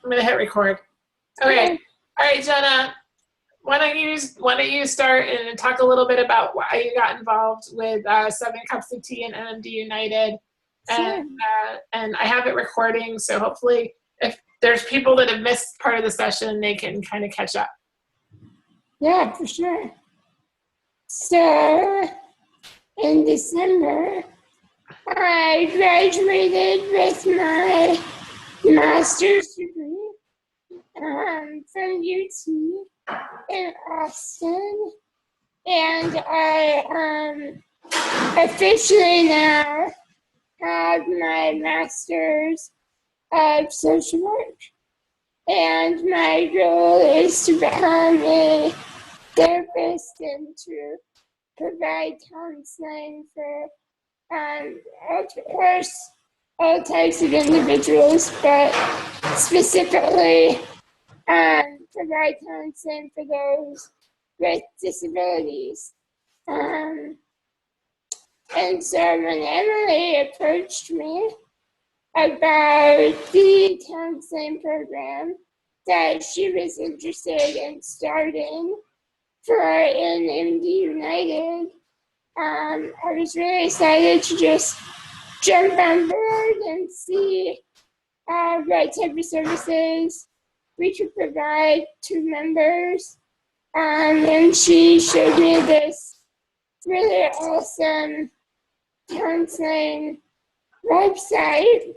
I'm gonna hit record. Okay. All right, Jenna. Why don't you start and talk a little bit about why you got involved with 7 Cups of Tea and NMD United, and I have it recording, so hopefully, if there's people that have missed part of the session, they can kind of catch up. Yeah, for sure. So, in December, I graduated with my master's degree from UT in Austin, and I officially now have my master's of social work, and my goal is to become a therapist and to provide counseling for, of course, all types of individuals, but specifically provide counseling for those with disabilities. And so when Emily approached me about the counseling program that she was interested in starting for NMD United, I was really excited to just jump on board and see what type of services we could provide to members. And she showed me this really awesome counseling website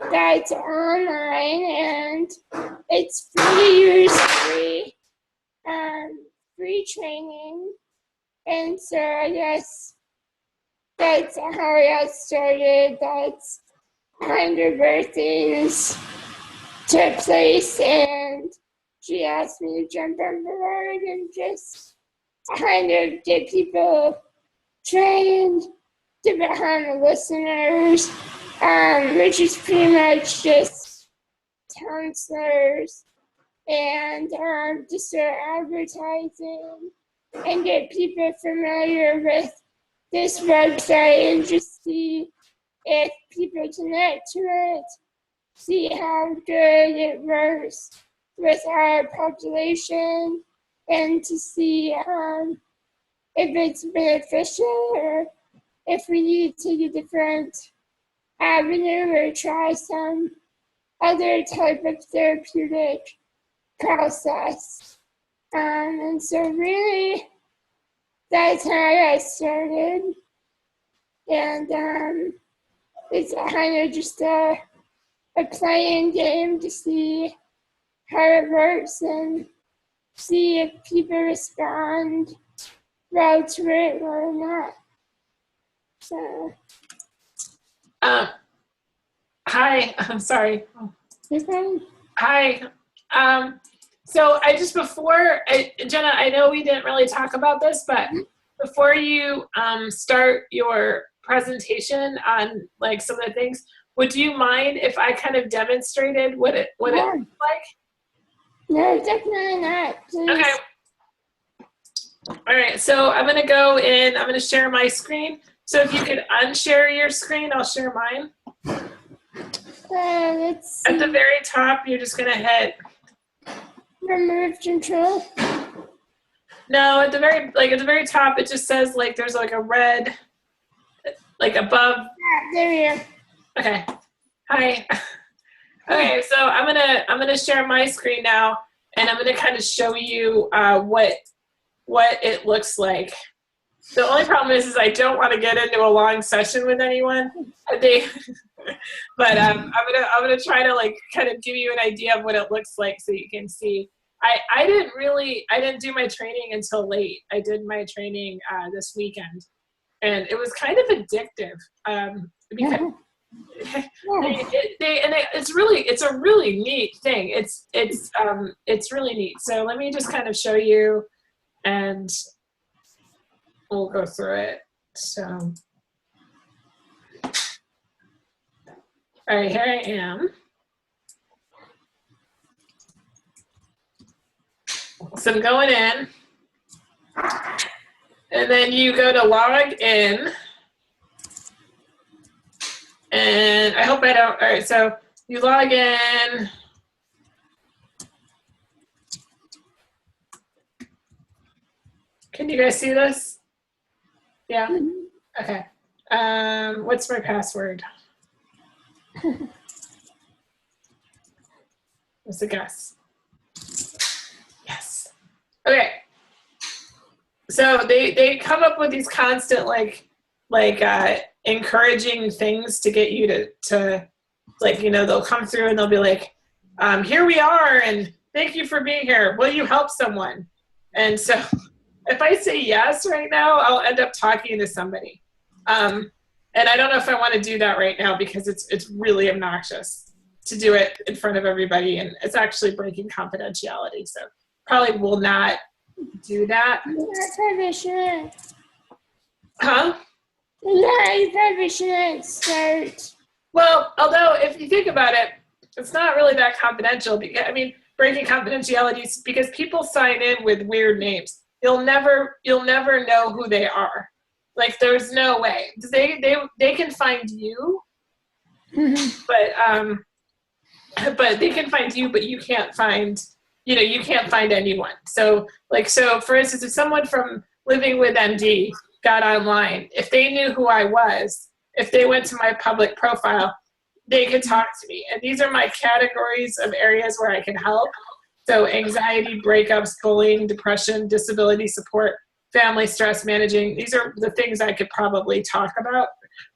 that's online, and it's free use, free training. And so I guess that's how I got started. That's kind of where things took place, and she asked me to jump on board and just kind of get people trained to become listeners, which is pretty much just counselors, and to start advertising and get people familiar with this website and just see if people connect to it, see how good it works with our population, and to see if it's beneficial or if we need to take a different avenue or try some other type of therapeutic process. And so really, that's how I got started. And it's kind of just a playing game to see how it works and see if people respond well to it or not. So. Hi, I'm sorry. Okay. Hi. So Jenna, I know we didn't really talk about this, but before you start your presentation on like some of the things, would you mind if I kind of demonstrated what it looked like? No, definitely not. Please. Okay. All right, so I'm gonna go in, I'm gonna share my screen. So if you could unshare your screen, I'll share mine. Let's see. At the very top, you're just gonna hit remove control. No, at the very top, it just says like there's like a red, like above. Yeah, there we go. Okay. Hi. Okay, so I'm gonna share my screen now, and I'm gonna kind of show you what it looks like. The only problem is I don't want to get into a long session with anyone. But I'm gonna try to like kind of give you an idea of what it looks like so you can see. I didn't do my training until late. I did my training this weekend, and it was kind of addictive because it's a really neat thing. It's really neat. So let me just kind of show you, and we'll go through it. So, all right, here I am. So I'm going in, and then you go to log in, and I hope I don't, all right, so you log in, Can you guys see this? Yeah? Okay. What's my password? What's the guess? Yes. Okay. So they come up with these constant encouraging things to get you to like, you know, they'll come through and they'll be like, here we are and thank you for being here. Will you help someone? And so if I say yes right now, I'll end up talking to somebody. And I don't know if I want to do that right now because it's really obnoxious to do it in front of everybody, and it's actually breaking confidentiality. So probably will not do that. I probably shouldn't. Huh? Yeah, you probably shouldn't start. Well, although if you think about it, it's not really that confidential. Because, I mean, breaking confidentiality is because people sign in with weird names. You'll never know who they are. Like, there's no way. They can find you, but they can find you, but you can't find, you can't find anyone. So for instance, if someone from Living with MD got online, if they knew who I was, if they went to my public profile, they could talk to me. And these are my categories of areas where I can help. So anxiety, breakups, bullying, depression, disability support, family stress managing. These are the things I could probably talk about,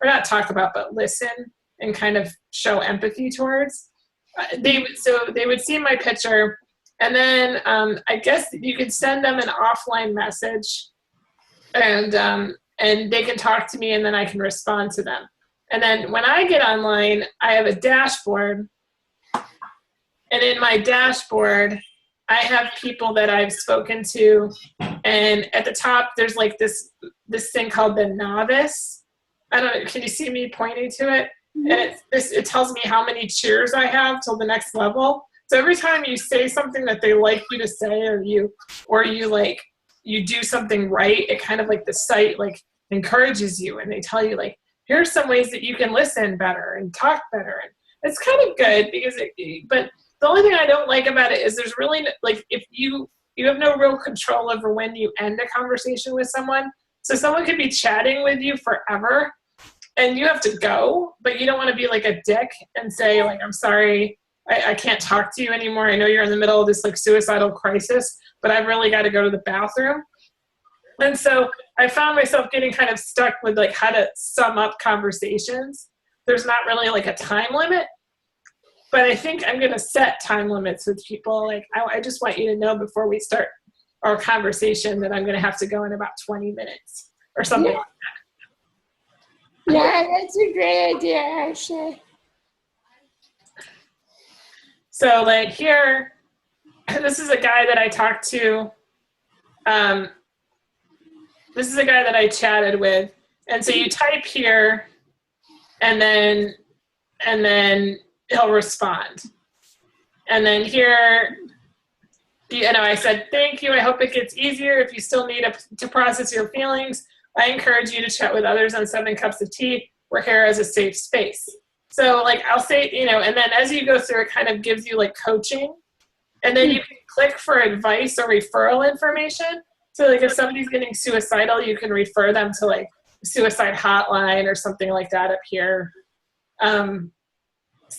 or not talk about, but listen and kind of show empathy towards. They would see my picture, and then I guess you could send them an offline message, and they can talk to me, and then I can respond to them. And then when I get online, I have a dashboard, and in my dashboard, I have people that I've spoken to, and at the top there's like this thing called the novice. I don't know. Can you see me pointing to it? And it tells me how many cheers I have till the next level. So every time you say something that they like you to say, or you do something right, it kind of like the site like encourages you, and they tell you like, here's some ways that you can listen better and talk better. And it's kind of good because but the only thing I don't like about it is there's really like, if you have no real control over when you end a conversation with someone. So someone could be chatting with you forever and you have to go, but you don't want to be like a dick and say like, I'm sorry, I can't talk to you anymore. I know you're in the middle of this like suicidal crisis, but I've really got to go to the bathroom. And so I found myself getting kind of stuck with like how to sum up conversations. There's not really like a time limit, but I think I'm going to set time limits with people. Like, I just want you to know before we start our conversation that I'm going to have to go in about 20 minutes or something like that. Yeah, that's a great idea, actually. So like here, this is a guy that I talked to. This is a guy that I chatted with. And so you type here and then he'll respond. And then here, I said, thank you. I hope it gets easier. If you still need to process your feelings, I encourage you to chat with others on 7 Cups of Tea. We're here as a safe space. So like I'll say, and then as you go through, it kind of gives you like coaching. And then you can click for advice or referral information. So like if somebody's getting suicidal, you can refer them to like suicide hotline or something like that up here. And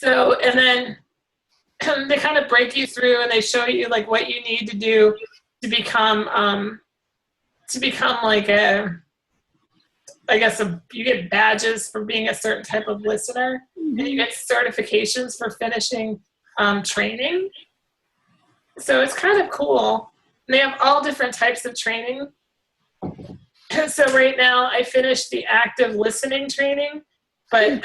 then they kind of break you through and they show you like what you need to do to become like you get badges for being a certain type of listener, and you get certifications for finishing training. So it's kind of cool. And they have all different types of training. So right now I finished the active listening training, but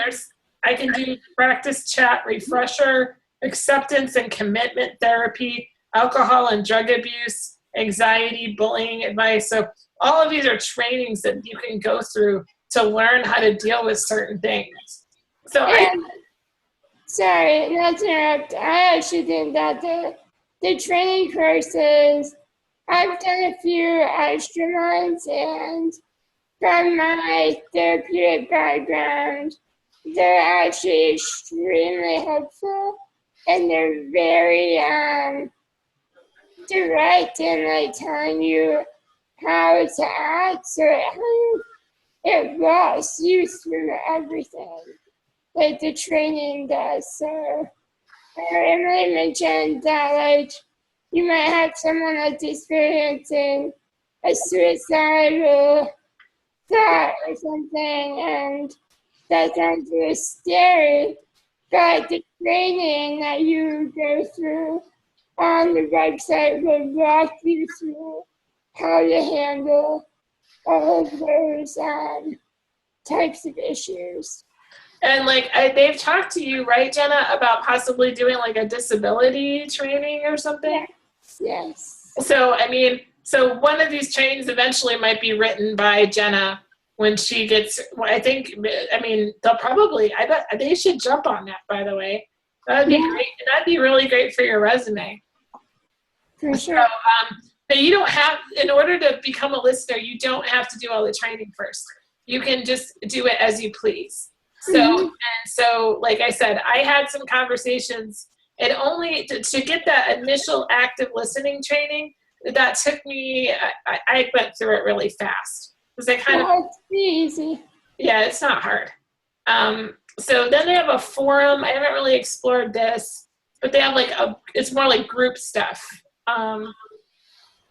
I can do practice chat refresher, acceptance and commitment therapy, alcohol and drug abuse, anxiety, bullying advice. So all of these are trainings that you can go through to learn how to deal with certain things. So sorry, not to interrupt. I actually think that the training courses, I've done a few extra ones, and from my therapeutic background, they're actually extremely helpful, and they're very direct in like telling you how to act, so it walks you through everything, like the training does. So Emily mentioned that like you might have someone that's experiencing a suicidal thought or something, and that sounds really scary. But the training that you go through on the website will walk you through how to handle all of those types of issues. And like they've talked to you, right, Jenna, about possibly doing like a disability training or something? Yes. So, I mean, so one of these trainings eventually might be written by Jenna when she gets, I think, I mean, they'll probably, I bet they should jump on that, by the way. That'd be great. That'd be really great for your resume. For sure. So, but you don't have, in order to become a listener, you don't have to do all the training first. You can just do it as you please. So, and so, like I said, I had some conversations. It only, to get that initial active listening training, that took me, I went through it really fast. Because I kind of, it's easy. Yeah, it's not hard. So then they have a forum. I haven't really explored this, but they have like it's more like group stuff. And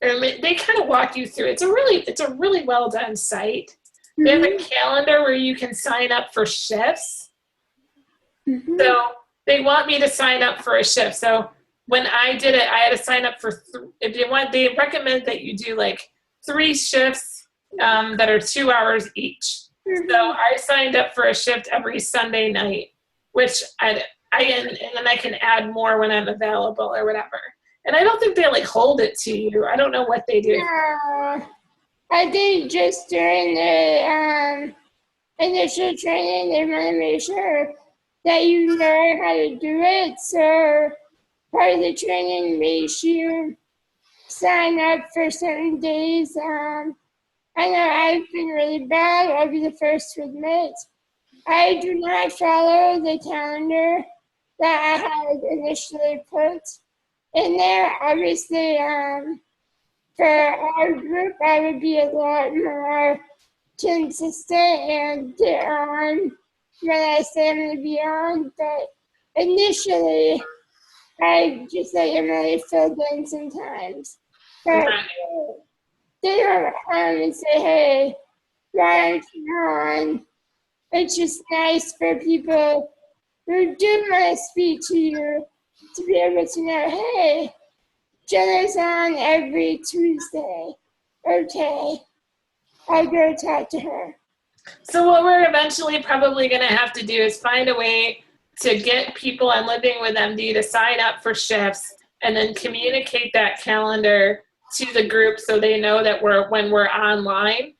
they kind of walk you through. It's a really well done site. They have a calendar where you can sign up for shifts. So they want me to sign up for a shift. So when I did it, I had to sign up for, they recommend that you do like 3 shifts that are 2 hours each. So I signed up for a shift every Sunday night, which and then I can add more when I'm available or whatever. And I don't think they like hold it to you. I don't know what they do. I think just during the initial training, they want to make sure that you know how to do it. So part of the training makes you sign up for certain days. I know I've been really bad. I'll be the first to admit. I do not follow the calendar that I had initially put in there. Obviously, for our group, I would be a lot more consistent and get on when I say I'm going to be on. But initially, I just like Emily filled in sometimes. But they don't come and say, hey, why aren't you on? It's just nice for people who do want to speak to you to be able to know, hey, Jenna's on every Tuesday. Okay, I'll go talk to her. So what we're eventually probably going to have to do is find a way to get people on Living with MD to sign up for shifts and then communicate that calendar to the group so they know that when we're online.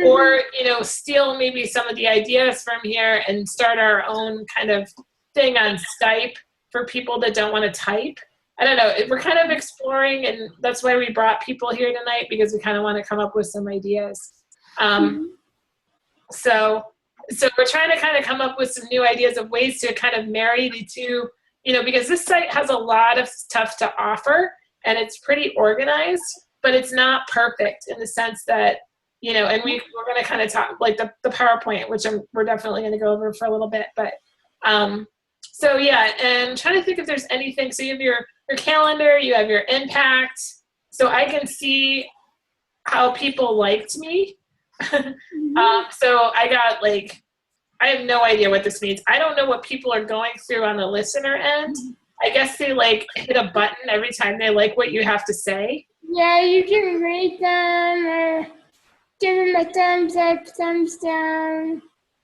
Or, steal maybe some of the ideas from here and start our own kind of thing on Skype for people that don't want to type. I don't know. We're kind of exploring, and that's why we brought people here tonight, because we kind of want to come up with some ideas. So we're trying to kind of come up with some new ideas of ways to kind of marry the two, because this site has a lot of stuff to offer, and it's pretty organized, but it's not perfect in the sense that, and we're going to kind of talk like the PowerPoint, which we're definitely going to go over for a little bit. But so yeah, and I'm trying to think if there's anything. So you have your calendar, you have your impact, so I can see how people liked me. So I got I have no idea what this means. I don't know what people are going through on the listener end. I guess they hit a button every time they like what you have to say. Yeah, you can rate them or give them a thumbs up, thumbs down.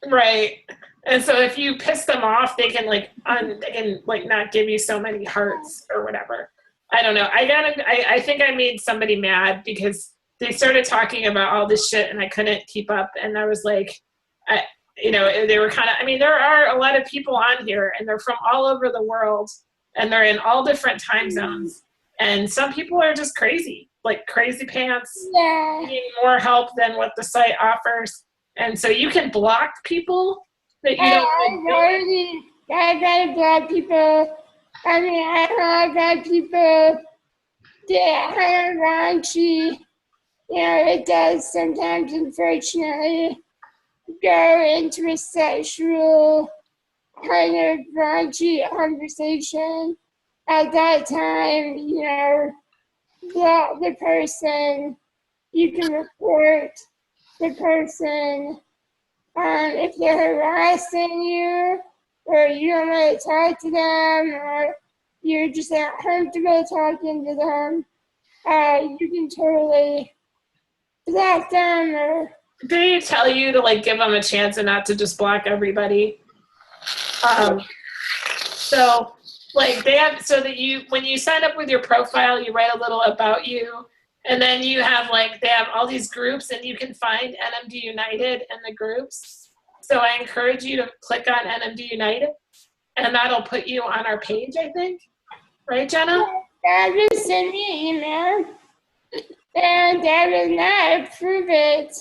Right. And so if you piss them off, they can not give you so many hearts or whatever. I don't know. I think I made somebody mad because they started talking about all this shit and I couldn't keep up. And I was like, they were kind of, there are a lot of people on here and they're from all over the world and they're in all different time zones. And some people are just crazy, like crazy pants, needing more help than what the site offers. And so you can block people that you don't. I gotta block people. I have got people that are raunchy it does sometimes, unfortunately, go into a sexual kind of raunchy conversation. At that time, the person, you can report the person if they're harassing you, or you don't want to talk to them, or you're just not comfortable talking to them. You can totally block them, or Did they tell you to like give them a chance and not to just block everybody? So like they have, so that you, when you sign up with your profile, you write a little about you, and then you have like, they have all these groups, and you can find NMD United in the groups. So I encourage you to click on NMD United, and that'll put you on our page, I think. Right, Jenna? just send me an email, and I will not approve it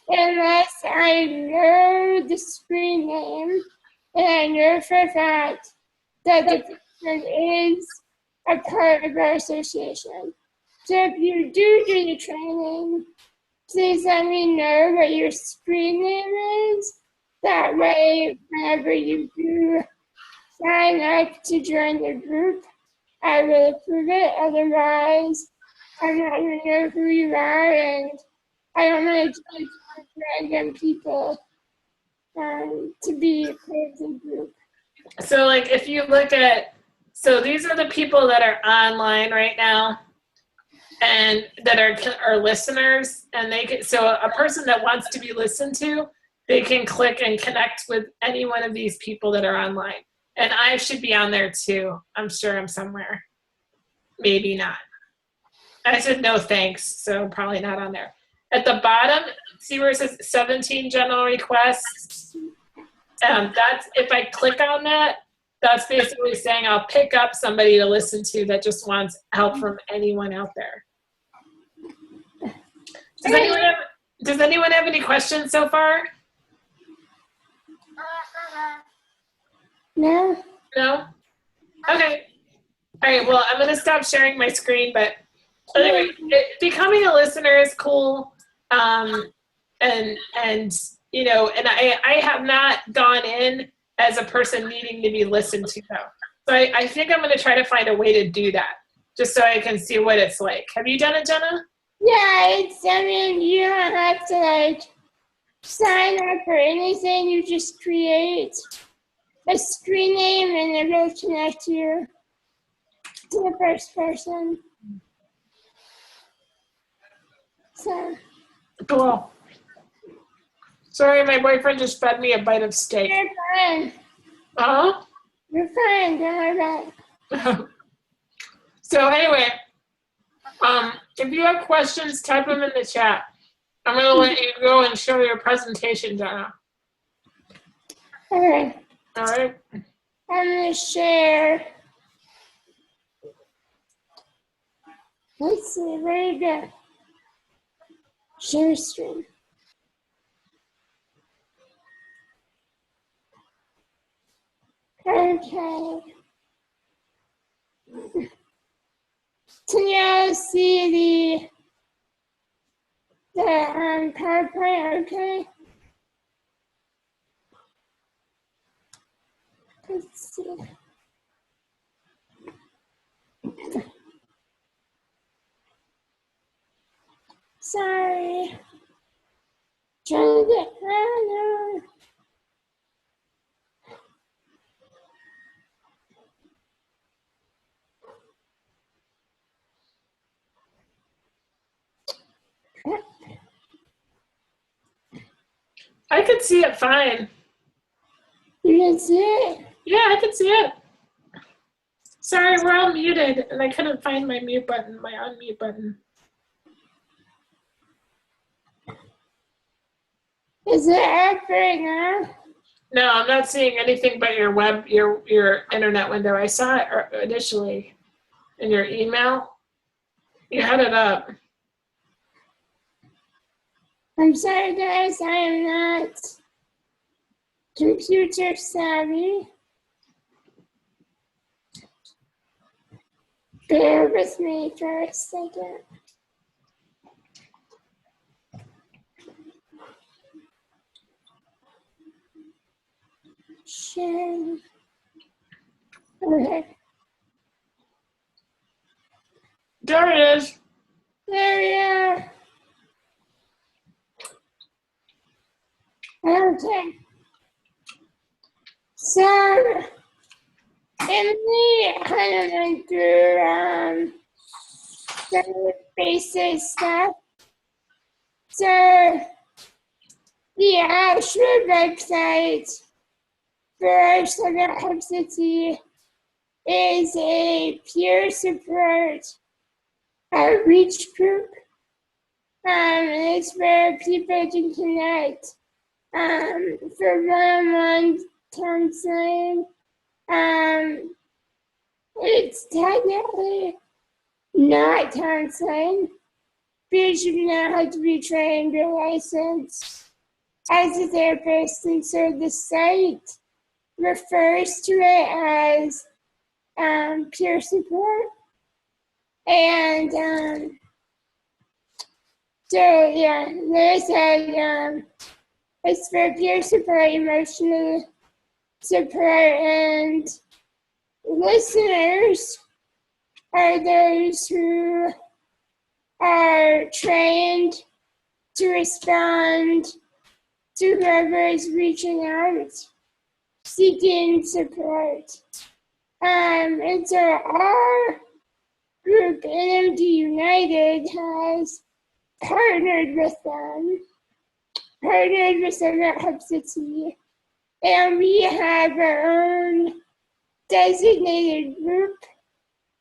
unless I know the screen name, and I know for a fact that the person is a part of our association. So if you do the training, please let me know what your screen name is. That way, whenever you do sign up to join the group, I will approve it. Otherwise, I'm not going to know who you are, and I don't want to join random people to be a part of the group. So like if you look at, so these are the people that are online right now and that are listeners, and they can, so a person that wants to be listened to, they can click and connect with any one of these people that are online. And I should be on there too. I'm sure I'm somewhere. Maybe not. I said no thanks, so probably not on there. At the bottom, see where it says 17 general requests? That's, if I click on that, that's basically saying I'll pick up somebody to listen to that just wants help from anyone out there. Does anyone have any questions so far? No? No? Okay. All right, well, I'm going to stop sharing my screen, but anyway, becoming a listener is cool. And you know, and I have not gone in as a person needing to be listened to though. So I think I'm going to try to find a way to do that just so I can see what it's like. Have you done it, Jenna? Yeah, I mean, you don't have to like sign up or anything. You just create a screen name and it will connect you to the first person. So. Cool. Sorry, my boyfriend just fed me a bite of steak. You're fine. Uh-huh. You're fine. Don't worry about it. So anyway, if you have questions, type them in the chat. I'm going to let you go and show your presentation, Jenna. Okay. All right. I'm going to share. Let's see, where you go? Share stream. Okay. Can you see the PowerPoint? Okay. Let's see. Sorry. Trying to get no. I could see it fine. You can see it? Yeah, I could see it. Sorry, we're all muted, and I couldn't find my mute button, my unmute button. Is it up right now? No, I'm not seeing anything but your internet window. I saw it initially in your email. You had it up. I'm sorry, guys. I am not computer savvy. Bear with me for a second. Share. Okay. There it is. There you are. Okay. So, Emily kind of went through the basic stuff. So, the actual website for Sugar Hub City is a peer support outreach group. It's where people can connect for one-on-one counseling. It's technically not counseling because you now have to be trained or licensed as a therapist, and so the site refers to it as peer support. And so yeah, they said it's for peer support, emotional support, and listeners are those who are trained to respond to whoever is reaching out, seeking support. And so our group, NMD United, has partnered with them, partnered with Sugar Hub City, and we have our own designated group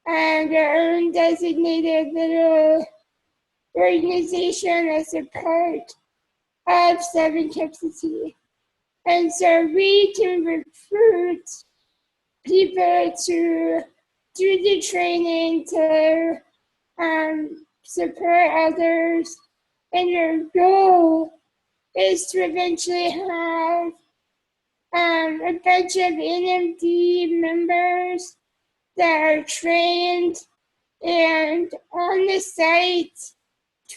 and our own designated little organization as a part of Seven Cups of Tea. And so we can recruit people to do the training to support others. And our goal is to eventually have a bunch of NMD members that are trained and on the site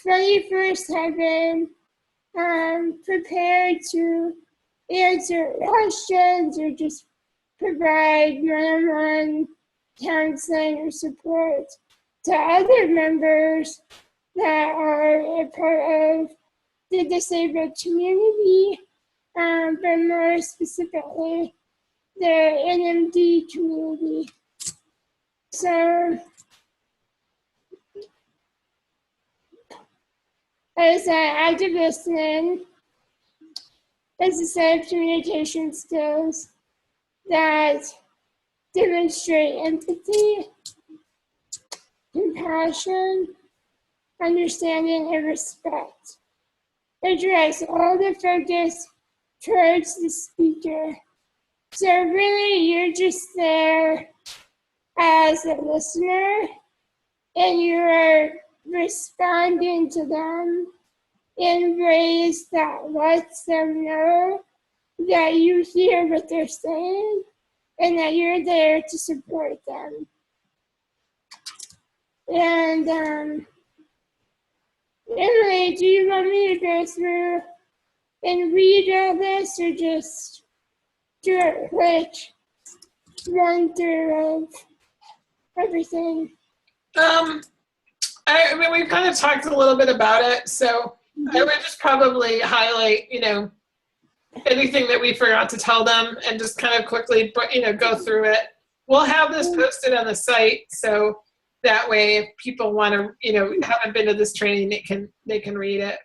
24/7, prepared to answer questions or just provide one-on-one counseling or support to other members that are a part of the disabled community, but more specifically, the NMD community. So, as active listening is a set of communication skills that demonstrate empathy, compassion, understanding, and respect. It directs all the focus towards the speaker. So really, you're just there as a listener, and you are responding to them in ways that lets them know that you hear what they're saying and that you're there to support them. And Emily, do you want me to go through and read all this, or just do a quick run through of everything? I mean, we've kind of talked a little bit about it, so I would just probably highlight, anything that we forgot to tell them, and just kind of quickly, go through it. We'll have this posted on the site, so that way, if people want to, haven't been to this training, they can read it.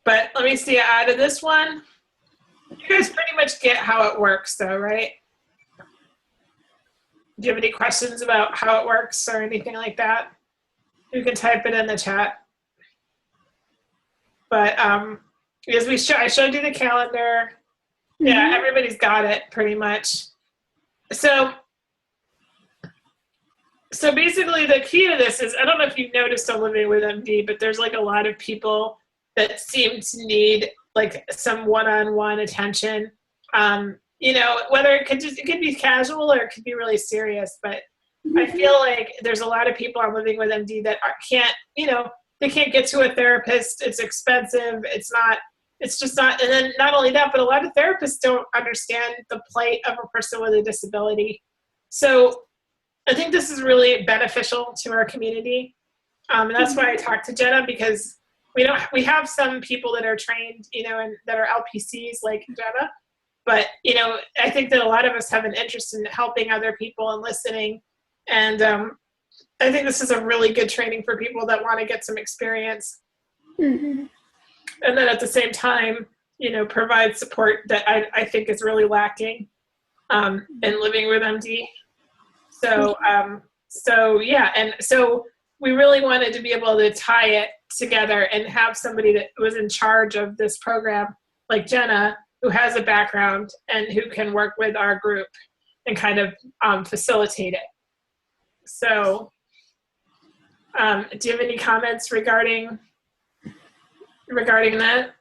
But let me see. Out of this one, you guys pretty much get how it works, though, right? Do you have any questions about how it works or anything like that? You can type it in the chat. But because I showed you the calendar. Yeah, everybody's got it pretty much. So basically the key to this is, I don't know if you've noticed on Living with MD, but there's like a lot of people that seem to need like some one-on-one attention. Whether it could be casual or it could be really serious, but I feel like there's a lot of people on Living with MD that can't, they can't get to a therapist. It's expensive. It's it's just not, and then not only that, but a lot of therapists don't understand the plight of a person with a disability. So I think this is really beneficial to our community. And that's why I talked to Jenna, because we have some people that are trained, and that are LPCs like Jenna, but, I think that a lot of us have an interest in helping other people and listening. And I think this is a really good training for people that want to get some experience. Mm-hmm. And then at the same time, provide support that I think is really lacking in living with MD. So, yeah. And so we really wanted to be able to tie it together and have somebody that was in charge of this program, like Jenna, who has a background and who can work with our group and kind of facilitate it. So, do you have any comments regarding that?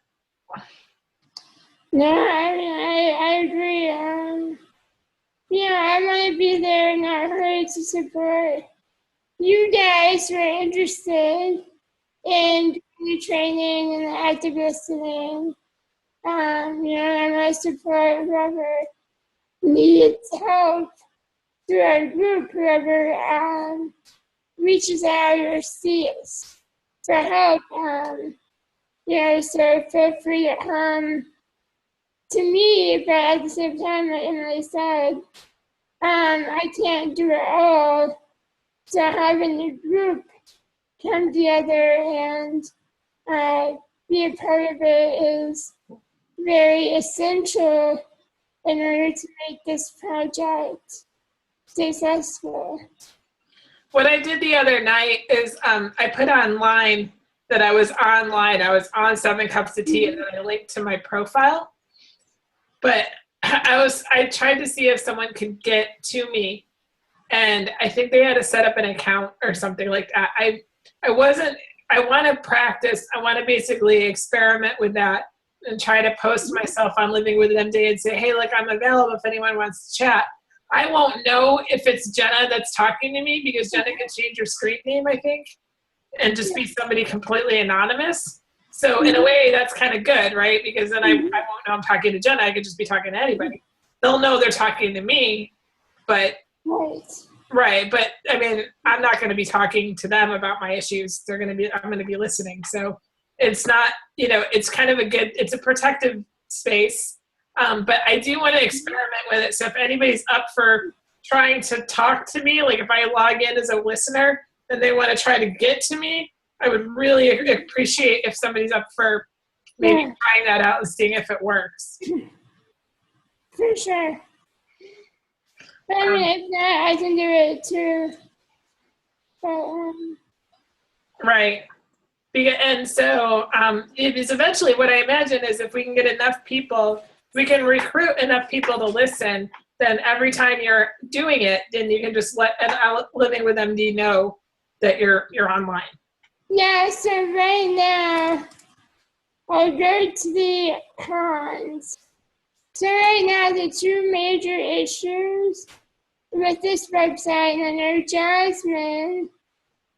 No, I agree. I want to be there and not hurt to support you guys who are interested in the training and the active listening. I want to support whoever needs help through our group, whoever reaches out or seeks for help. So feel free to come to me, but at the same time, like Emily said, I can't do it all. So having the group come together and be a part of it is very essential in order to make this project successful. What I did the other night is I put online that I was online. I was on 7 Cups of Tea, and then I linked to my profile. But I tried to see if someone could get to me, and I think they had to set up an account or something like that. I want to practice. I want to basically experiment with that and try to post myself on Living with MD and say, hey, look, I'm available if anyone wants to chat. I won't know if it's Jenna that's talking to me, because Jenna can change her screen name, I think, and just be somebody completely anonymous. So in a way, that's kind of good, right? Because then I won't know I'm talking to Jenna. I could just be talking to anybody. They'll know they're talking to me, but right. But I mean, I'm not going to be talking to them about my issues. I'm going to be listening. So it's not, it's kind of it's a protective space. But I do want to experiment with it. So if anybody's up for trying to talk to me, like if I log in as a listener and they want to try to get to me, I would really appreciate if somebody's up for maybe trying that out and seeing if it works. For sure. But I mean, if not, I can do it too. But, right. And so it is eventually, what I imagine is if we can get enough people, we can recruit enough people to listen, then every time you're doing it, then you can just let Living with MD know that you're online. Yeah, so right now, I'll go to the cons. So right now, the 2 major issues with this website, and I know Jasmine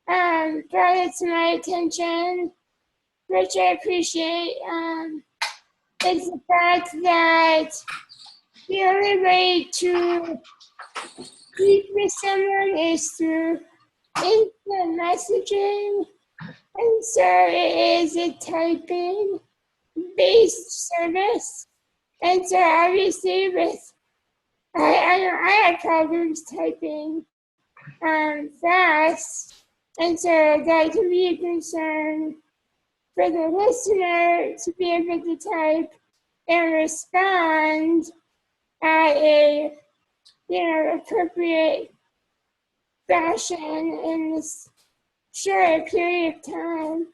brought it to my attention, which I appreciate, is the fact that the only way to speak with someone is through instant messaging. And so it is a typing-based service. And so obviously I have problems typing fast. And so that can be a concern for the listener to be able to type and respond at a appropriate fashion in this short period of time.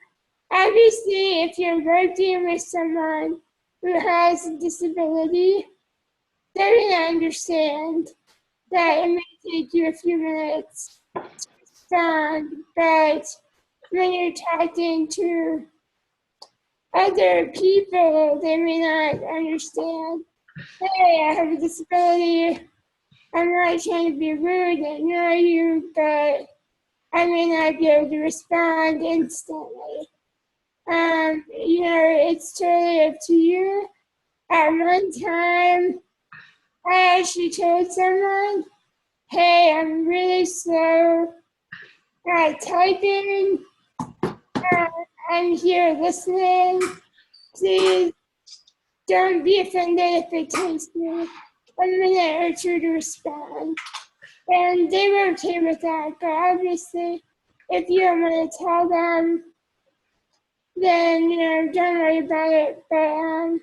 Obviously, if you're working with someone who has a disability, they're going to understand that it may take you a few minutes to respond, but when you're talking to other people, they may not understand. Hey, I have a disability. I'm not trying to be rude and ignore you, but I may not be able to respond instantly. It's totally up to you. At one time, I actually told someone, hey, I'm really slow at typing. I'm here listening. Please don't be offended if it takes me a minute or two to respond. And they were okay with that, but obviously, if you don't want to tell them, then, don't worry about it. But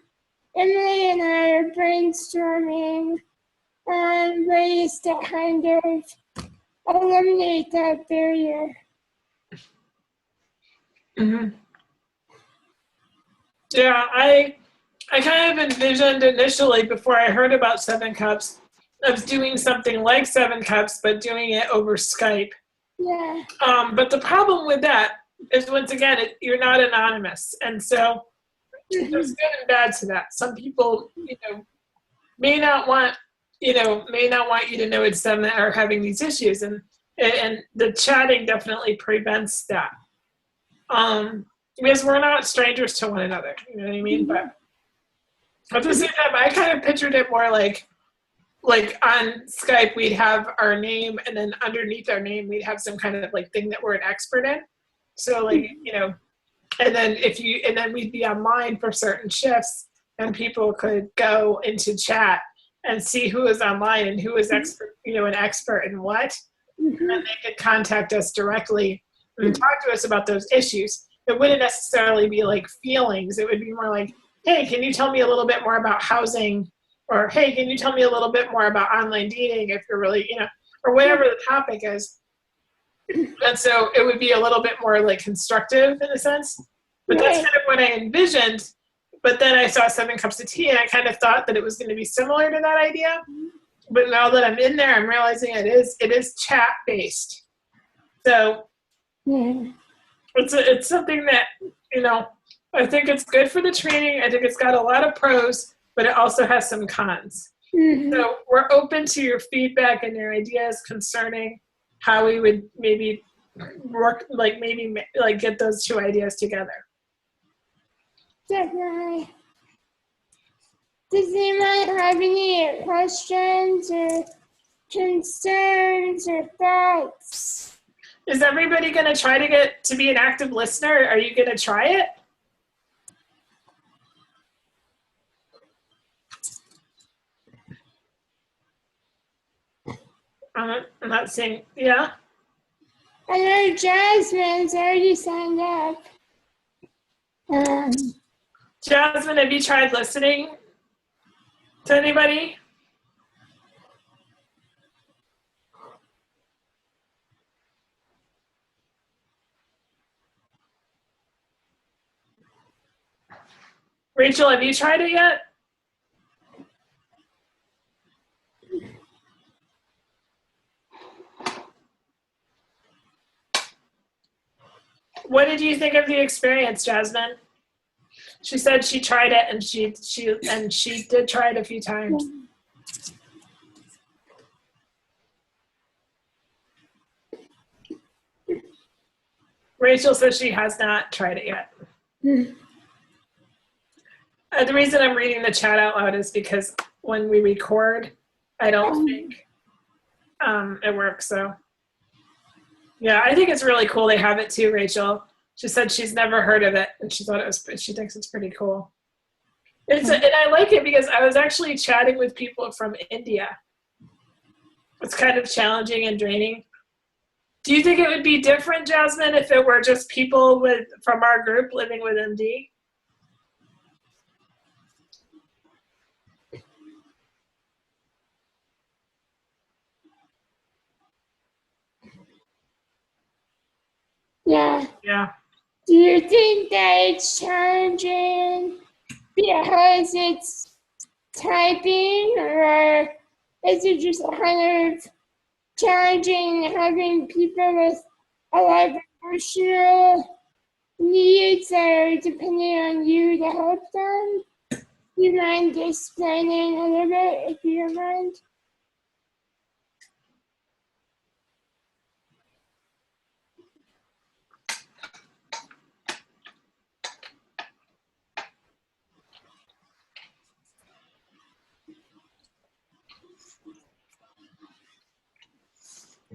Emily and I are brainstorming on ways to kind of eliminate that barrier. Mm-hmm. Yeah, I kind of envisioned initially before I heard about Seven Cups of doing something like Seven Cups, but doing it over Skype. Yeah. But the problem with that is, once again, you're not anonymous, and so there's good and bad to that. Some people, may not want you to know it's them that are having these issues, and the chatting definitely prevents that. Because we're not strangers to one another, you know what I mean? But at the same time, I kind of pictured it more like on Skype, we'd have our name, and then underneath our name, we'd have some kind of like thing that we're an expert in. So like, and then we'd be online for certain shifts, and people could go into chat and see who is online and who is expert, an expert in what, and then they could contact us directly and talk to us about those issues. It wouldn't necessarily be like feelings. It would be more like, hey, can you tell me a little bit more about housing? Or, hey, can you tell me a little bit more about online dating if you're really, or whatever the topic is. And so it would be a little bit more like constructive in a sense. But that's kind of what I envisioned. But then I saw Seven Cups of Tea, and I kind of thought that it was going to be similar to that idea. But now that I'm in there, I'm realizing it is chat based. So it's something that, I think it's good for the training. I think it's got a lot of pros, but it also has some cons. So we're open to your feedback and your ideas concerning how we would maybe work, maybe get those two ideas together. Definitely. Does anyone have any questions or concerns or thoughts? Is everybody going to try to get to be an active listener? Are you going to try it? I'm not saying, yeah. I know Jasmine's already signed up. Jasmine, have you tried listening to anybody? Rachel, have you tried it yet? What did you think of the experience, Jasmine? She said she tried it, and she did try it a few times. Rachel says she has not tried it yet. The reason I'm reading the chat out loud is because when we record, I don't think it works. So yeah, I think it's really cool they have it too, Rachel. She said she's never heard of it, and she thinks it's pretty cool. And I like it because I was actually chatting with people from India. It's kind of challenging and draining. Do you think it would be different, Jasmine, if it were just people from our group living with MD? Yeah. Yeah. Do you think that it's challenging because it's typing, or is it just kind of challenging having people with a lot of emotional needs that are depending on you to help them? Do you mind explaining a little bit, if you don't mind?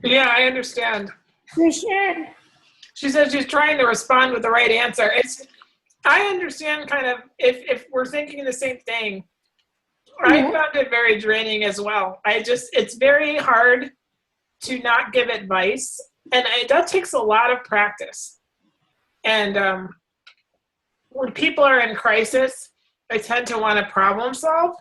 Yeah, I understand. For sure. She said she's trying to respond with the right answer. I understand kind of if we're thinking the same thing. I Yeah. found it very draining as well. It's very hard to not give advice, and that takes a lot of practice. And when people are in crisis, they tend to want to problem solve,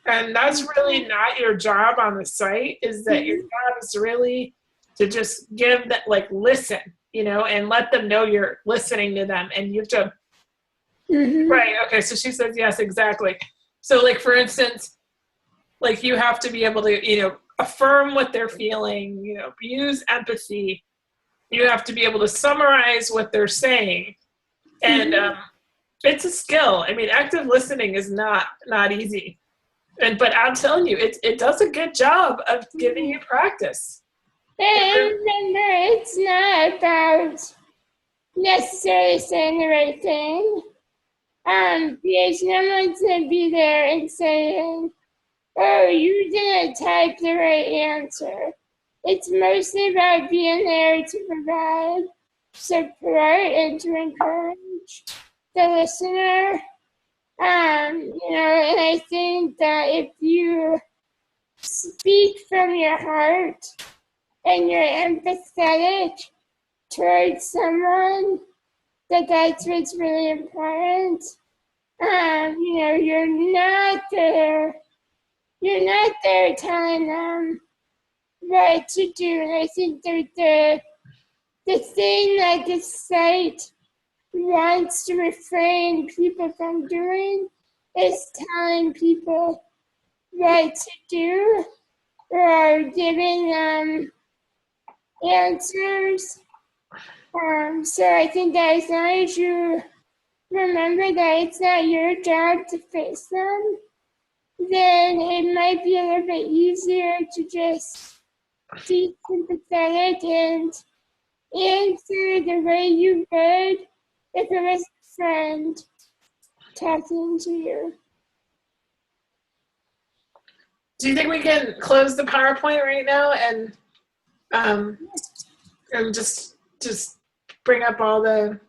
and that's really not your job on the site. Is that your job is really to just give that, like, listen, and let them know you're listening to them, and you have to. Right. Okay. So she says yes, exactly. So, like, for instance, like, you have to be able to, affirm what they're feeling, use empathy. You have to be able to summarize what they're saying. And it's a skill. I mean, active listening is not easy. But I'm telling you, it does a good job of giving you practice. And remember, it's not about necessarily saying the right thing. Because no one's gonna be there and saying, "Oh, you didn't type the right answer." It's mostly about being there to provide support and to encourage the listener. And I think that if you speak from your heart and you're empathetic towards someone, that's what's really important. You're not there. You're not there telling them what to do. And I think that the thing that the site wants to refrain people from doing is telling people what to do or giving them answers. So I think that as long as you remember that it's not your job to fix them, then it might be a little bit easier to just be sympathetic and answer the way you would if it was a friend talking to you. Do you think we can close the PowerPoint right now and just bring up all the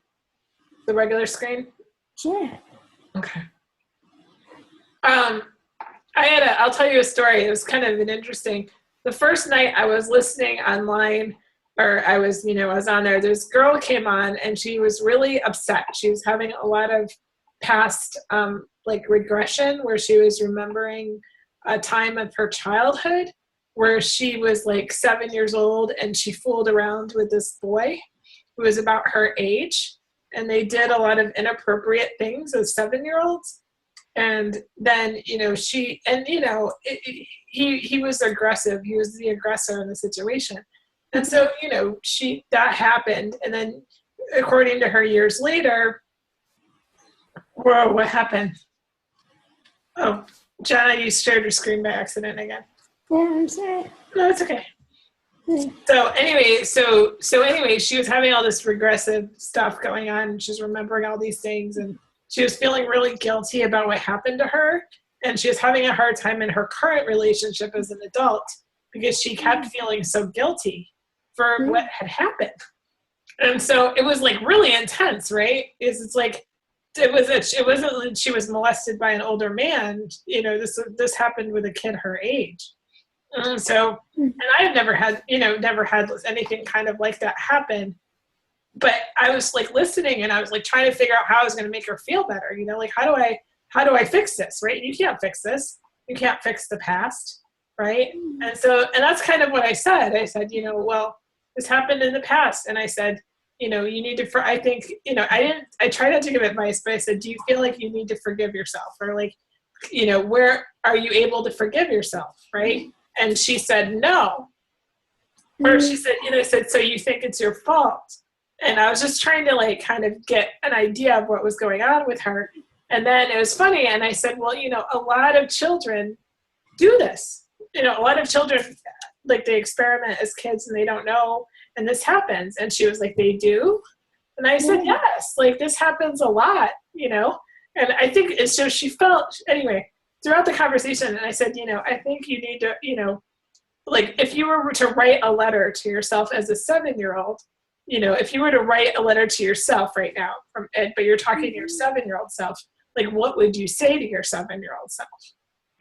regular screen? Sure. Okay. I'll tell you a story. It was kind of an interesting. The first night I was listening online, or I was on there. This girl came on and she was really upset. She was having a lot of past regression, where she was remembering a time of her childhood where she was like 7 years old and she fooled around with this boy who was about her age, and they did a lot of inappropriate things as 7-year-olds. And then he was aggressive. He was the aggressor in the situation. And so that happened. And then, according to her, years later, whoa, what happened? Oh, Jenna, you shared your screen by accident again. Yeah, I'm sorry. No, it's okay. So anyway, she was having all this regressive stuff going on. She's remembering all these things, and she was feeling really guilty about what happened to her. And she was having a hard time in her current relationship as an adult because she kept feeling so guilty for what had happened. And so it was like really intense, right? It wasn't that she was molested by an older man. This happened with a kid her age. And I've never had anything kind of like that happen. But I was like listening, and I was like trying to figure out how I was going to make her feel better. Like, how do I fix this, right? You can't fix this. You can't fix the past, right? And that's kind of what I said. I said, well, this happened in the past. And I said, you need to, I think, I tried not to give advice, but I said, do you feel like you need to forgive yourself? Or like, where are you able to forgive yourself, right? And she said, no. Or she said, I said, so you think it's your fault? And I was just trying to like kind of get an idea of what was going on with her. And then it was funny. And I said, well, a lot of children do this. A lot of children, like, they experiment as kids and they don't know. And this happens. And she was like, they do? And I said, yes, like this happens a lot, And I think so she felt, anyway, throughout the conversation, and I said, I think you need to, like if you were to write a letter to yourself as a 7-year-old, you know, if you were to write a letter to yourself right now from it, but you're talking to your 7-year-old self, like what would you say to your 7-year-old self?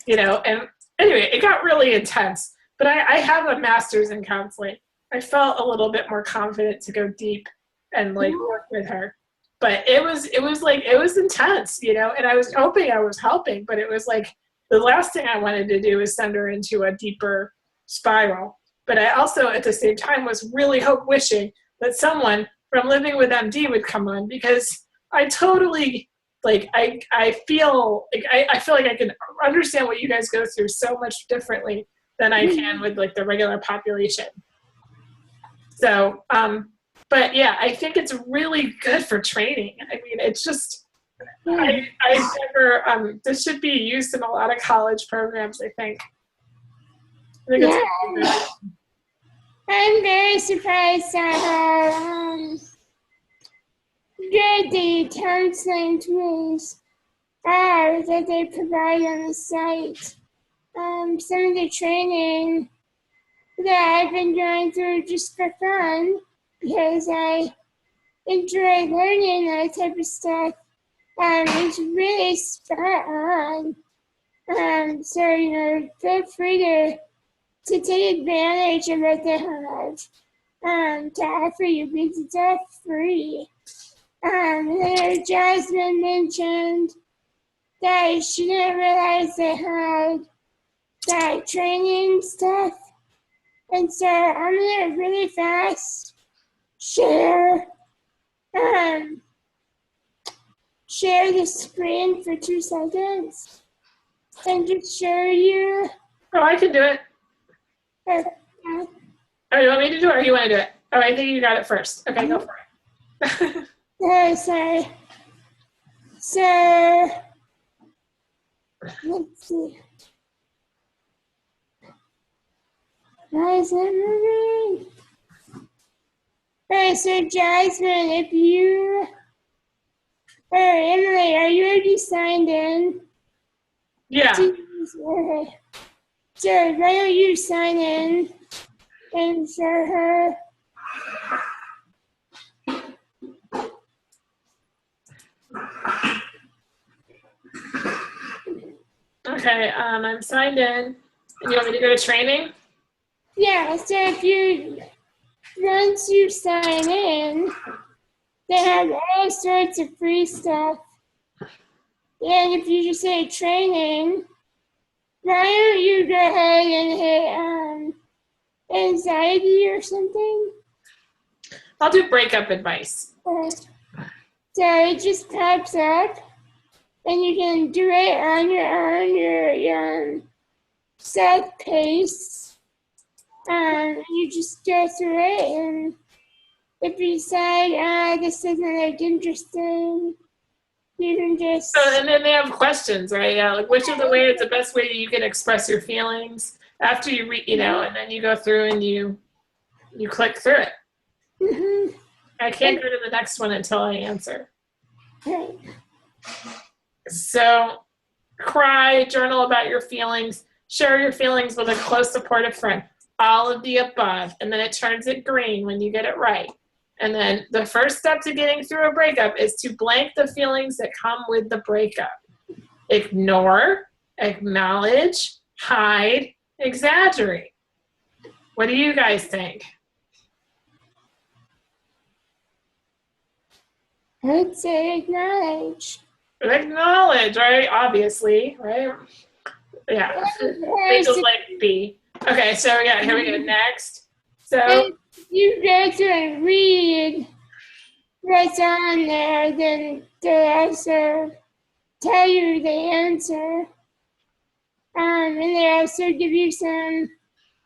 You know, and anyway, it got really intense, but I have a master's in counseling. I felt a little bit more confident to go deep and like work with her. But it was intense, you know, and I was hoping I was helping, but it was like the last thing I wanted to do was send her into a deeper spiral. But I also at the same time was really wishing that someone from Living with MD would come on, because I totally like I feel like I feel like I can understand what you guys go through so much differently than I can with like the regular population. So but yeah, I think it's really good for training. I mean, it's just I never this should be used in a lot of college programs, I think. Yeah. I'm very surprised at how good the counseling tools are that they provide on the site. Some of the training that I've been going through just for fun, because I enjoy learning that type of stuff, it's really spot on. So, you know, feel free to take advantage of what they have to offer you, because it's all free. There, Jasmine mentioned that she didn't realize they had that training stuff. And so I'm gonna really fast share the screen for 2 seconds and just show you. Oh, I can do it. Oh, you want me to do it or you want to do it? Oh, I think you got it first. Okay, go for it. Oh, sorry. So, let's see. Why is it moving? Alright, so Jasmine, if you, or Emily, are you already signed in? Yeah. Okay. So why don't you sign in and show her? Okay, I'm signed in. And you want me to go to training? Yeah, so once you sign in, they have all sorts of free stuff. And if you just say training, why don't you go ahead and hit anxiety or something? I'll do breakup advice. So it just pops up, and you can do it on your self-pace. You just go through it, and if you decide, this isn't like interesting, you can just. So, and then they have questions, right? Yeah, like which of the ways the best way you can express your feelings after you read, you know, and then you go through and you click through it. Mm-hmm. I can't go to the next one until I answer. Right. So, cry, journal about your feelings, share your feelings with a close supportive friend. All of the above, and then it turns it green when you get it right. And then the first step to getting through a breakup is to blank the feelings that come with the breakup. Ignore, acknowledge, hide, exaggerate. What do you guys think? I'd say acknowledge. Acknowledge, right? Obviously, right? Yeah. Rachel's like B. Okay, so yeah, here we go. Next. So you go through and read what's on there, then they'll also tell you the answer. And they also give you some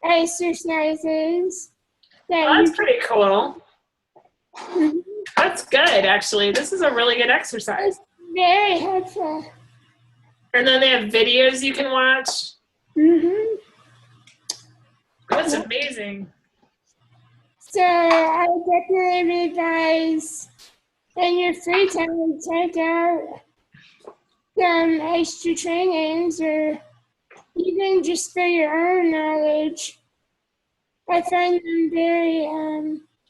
exercises. That's pretty cool. That's good, actually. This is a really good exercise. It's very helpful. And then they have videos you can watch. Mm-hmm. That's amazing. So I definitely advise in your free time check out some extra trainings, or even just for your own knowledge. I find them very,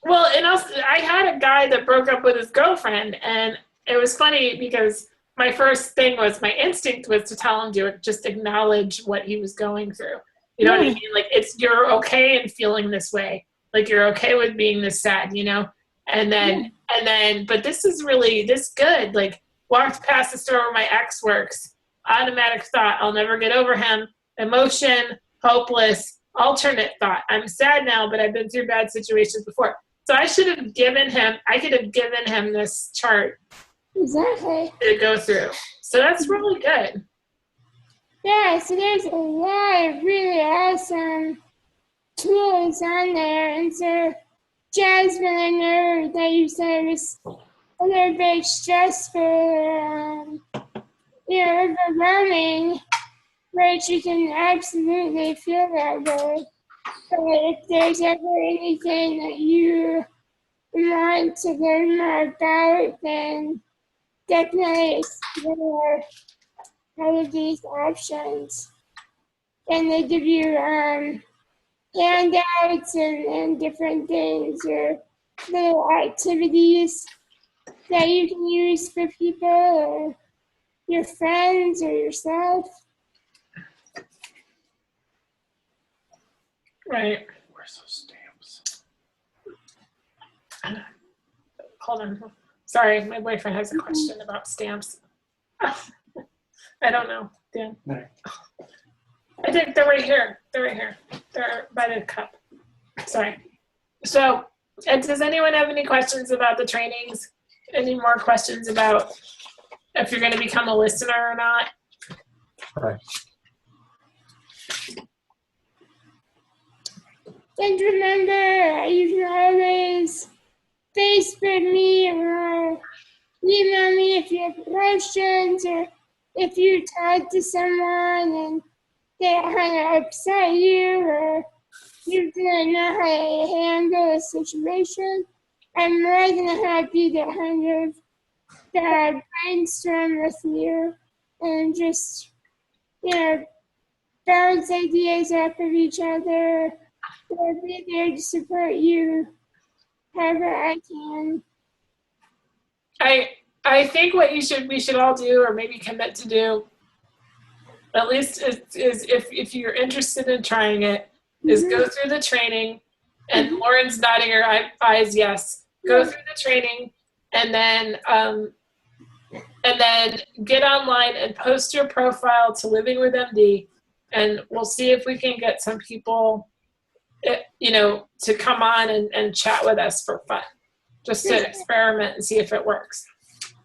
well, and also I had a guy that broke up with his girlfriend, and it was funny because my first thing was, my instinct was to tell him to just acknowledge what he was going through. You know what I mean? Like, you're okay in feeling this way. Like, you're okay with being this sad, you know? And then, but this is really this good. Like, walked past the store where my ex works. Automatic thought, I'll never get over him. Emotion, hopeless. Alternate thought, I'm sad now, but I've been through bad situations before. So I could have given him this chart exactly. to go through. So that's really good. Yeah, so there's a lot of really awesome tools on there. And so, Jasmine, I know that you said it was a little bit stressful, overwhelming, right? You can absolutely feel that way. But if there's ever anything that you want to learn more about, then definitely explore all of these options. And they give you handouts and different things, or little activities that you can use for people or your friends or yourself. Right. Where's those stamps? Hold on. Sorry, my boyfriend has a question about stamps. I don't know, Dan. No. I think they're right here. They're right here. They're by the cup. Sorry. So, does anyone have any questions about the trainings? Any more questions about if you're going to become a listener or not? Right. And remember, you can always Facebook me or email me if you have questions, or if you talk to someone and they kind of upset you, or you didn't know how to handle a situation. I'm more than happy to kind of brainstorm with you and just, bounce ideas off of each other. I'll be there to support you however I can. I think what we should all do, or maybe commit to do, at least is if you're interested in trying it, is go through the training. And Lauren's nodding her eyes yes. Go through the training, and then get online and post your profile to Living with MD, and we'll see if we can get some people, to come on and chat with us for fun, just to experiment and see if it works.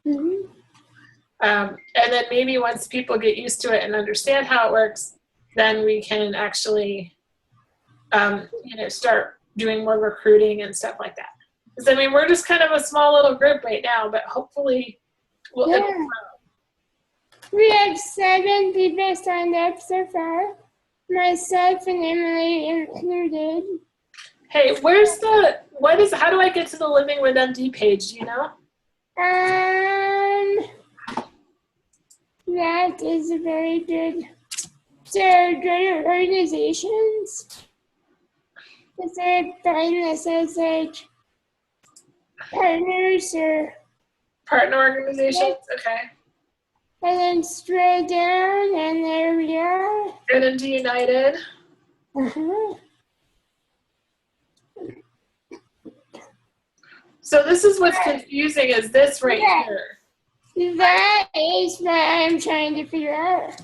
Mm-hmm. And then maybe once people get used to it and understand how it works, then we can actually, start doing more recruiting and stuff like that. Because I mean, we're just kind of a small little group right now, but hopefully it'll grow. We have 7 people signed up so far, myself and Emily included. Hey, how do I get to the Living with MD page? Do you know? That is a very good. So go to organizations. Is there a button that says like partners or Partner organizations? Okay. and then scroll down and there we are. NMD United. Uh-huh. So this is what's confusing, is this right here. That is what I'm trying to figure out.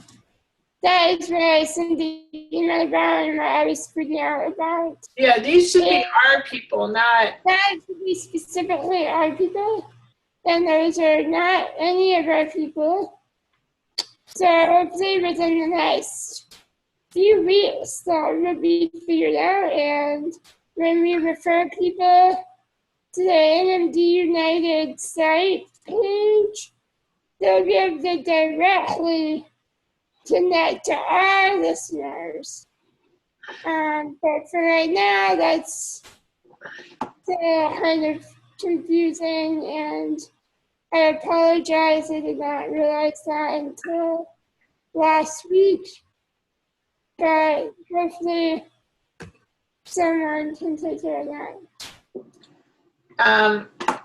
That is what I sent the email about and what I was figuring out about. Yeah, these should be our people, not... That should be specifically our people. And those are not any of our people. So hopefully within the next few weeks that will be figured out. And when we refer people to the NMD United site page, they'll be able to directly connect to our listeners. But for right now, that's kind of confusing, and I apologize. I did not realize that until last week. But hopefully someone can take care of that.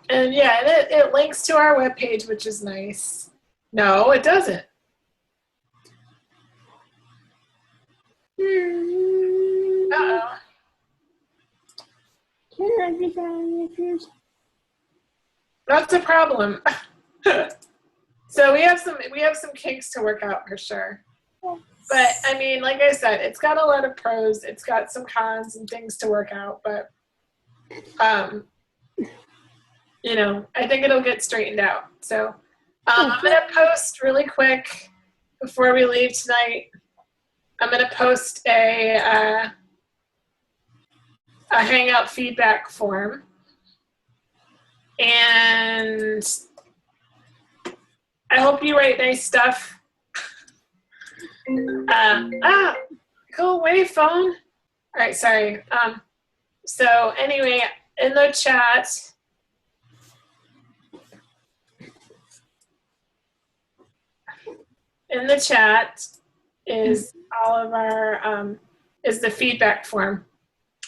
And yeah, it links to our webpage, which is nice. No, it doesn't. Uh-oh. Can I be found if That's a problem. So we have some kinks to work out for sure. But I mean, like I said, it's got a lot of pros. It's got some cons and things to work out, but you know, I think it'll get straightened out. So I'm gonna post really quick before we leave tonight. I'm gonna post a Hangout feedback form, and I hope you write nice stuff. Go away, phone. All right, sorry. So anyway, in the chat, is all of our is the feedback form,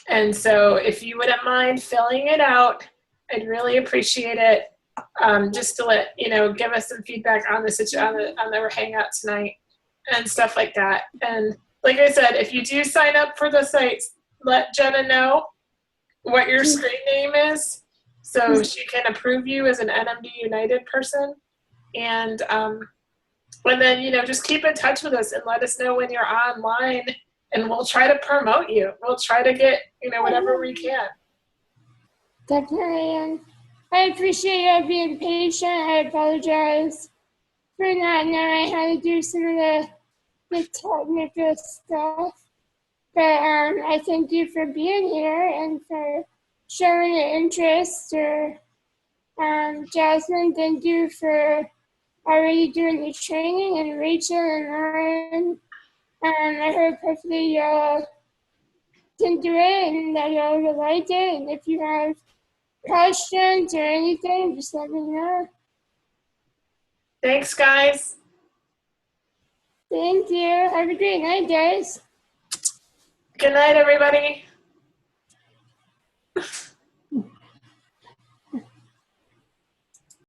and so if you wouldn't mind filling it out, I'd really appreciate it. Just to let you know, give us some feedback on the hangout tonight and stuff like that. And like I said, if you do sign up for the sites, let Jenna know what your screen name is so she can approve you as an NMD United person. And then, you know, just keep in touch with us and let us know when you're online, and we'll try to promote you. We'll try to get, you know, whatever we can. Definitely. And I appreciate you being patient. I apologize for not knowing how to do some of the technical stuff. But I thank you for being here and for showing an interest. Or Jasmine, thank you for already doing the training, and Rachel and Lauren. I heard hopefully y'all can do it and that y'all will like it. And if you have questions or anything, just let me know. Thanks, guys. Thank you. Have a great night, guys. Good night, everybody.